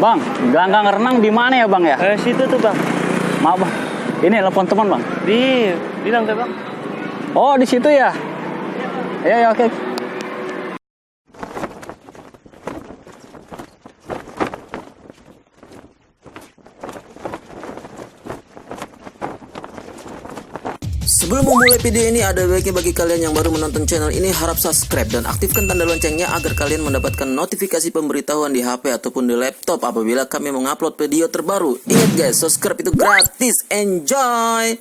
Bang, gelanggang renang di mana ya bang ya? Situ tuh bang. Maaf bang, ini telepon teman bang. Bilang tuh bang. Oh di situ ya? Iya ya oke. Sebelum memulai video ini, ada baiknya bagi kalian yang baru menonton channel ini harap subscribe dan aktifkan tanda loncengnya agar kalian mendapatkan notifikasi pemberitahuan di HP ataupun di laptop apabila kami mengupload video terbaru. Ingat guys, subscribe itu gratis. Enjoy!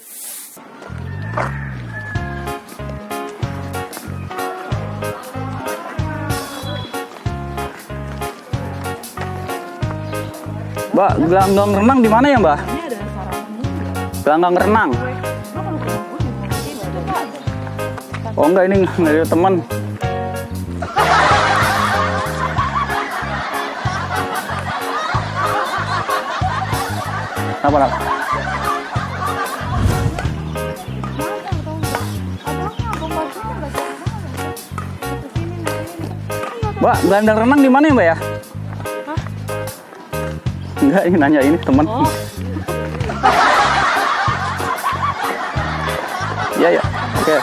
Mbak, gelanggang renang di mana ya mbak? Gelanggang renang. Oh enggak, ini nggak ada teman. Apa nak? Mbak, gelanggang renang di mana ya mbak ya? Enggak, ini nanya ini teman. Oh. Iya ya, oke.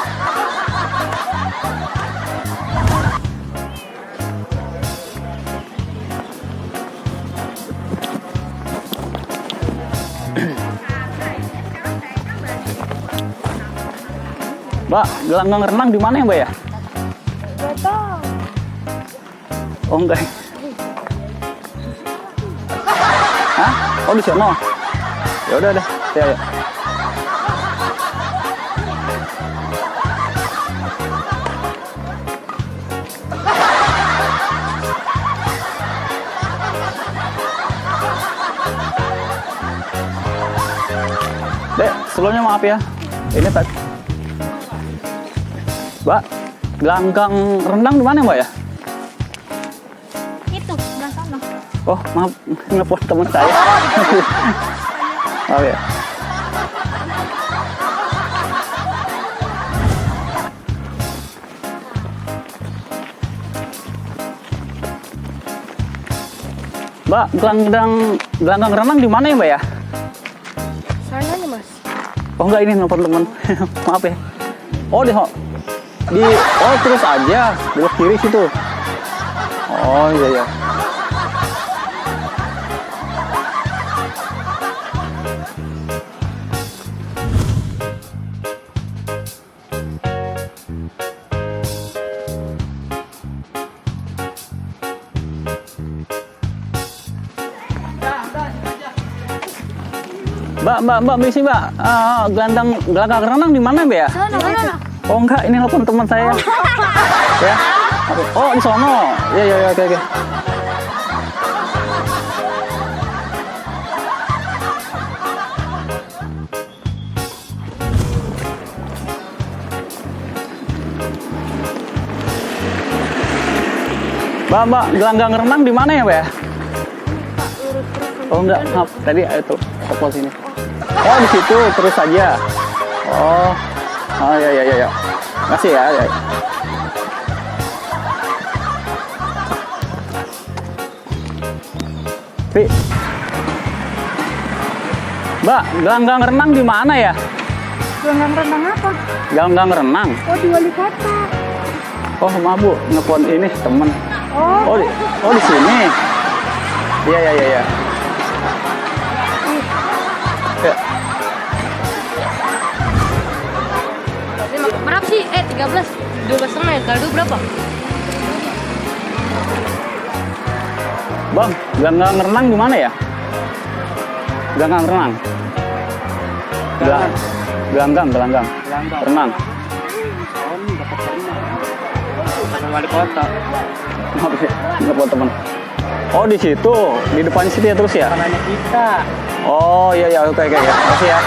Mbak, gelanggang renang di mana ya mbak ya? Gak tahu. Oh enggak. Hah? Oh di sana. Ya udah deh. Ya ya. Dek, sebelumnya maaf ya. Ini tadi. Mbak, gelanggang rendang di mana mbak ya? Itu, sebelah sana. Oh maaf, ngepost teman saya. Maaf ya. Mbak, gelanggang renang di mana ya mbak ya? Sana nih mas. Oh enggak, ini nelfon teman. Maaf ya. Oh oh terus aja belok kiri situ. Oh iya ya. Mbak, misi mbak. Gelanggang renang di mana mbak ya? Sana. Oh enggak, ini telepon teman saya. Ya. Oh di sono. Ya, oke. Mbak, gelanggang renang di mana ya mbak ya? Oh enggak, maaf. Tadi itu pos ini. Oh di situ terus saja. Oh ya. Makasih ya. Mbak, gelanggang renang di mana ya? Gelanggang renang apa? Gelanggang renang. Oh di wali kota. Oh maaf bu, nelfon ini temen. Oh. Oh di sini. Iya. Ya. Berapa sih? 13. 12,5 ya. Kaldu berapa? Bang, gelanggang renang di mana ya? Gelanggang renang. Gelanggang. Renang. Wali kota. Maaf ya, nelfon teman. Oh di situ, di depan situ ya terus ya? Namanya kita. Oh iya, oke. Makasih ya.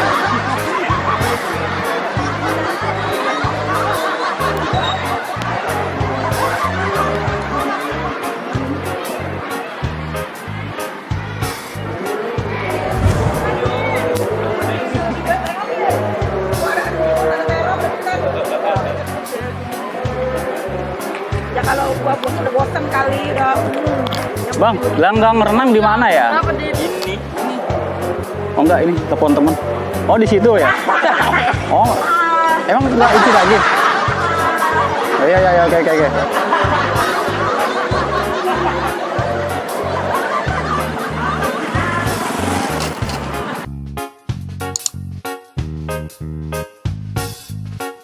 Ya kalau gua udah bosan kali udah Bang, gelanggang renang di mana ya? Kenapa di Ini. Oh enggak, ini telepon teman. Oh di situ ya? Oh, emang enggak itu lagi? Oh, iya, oke.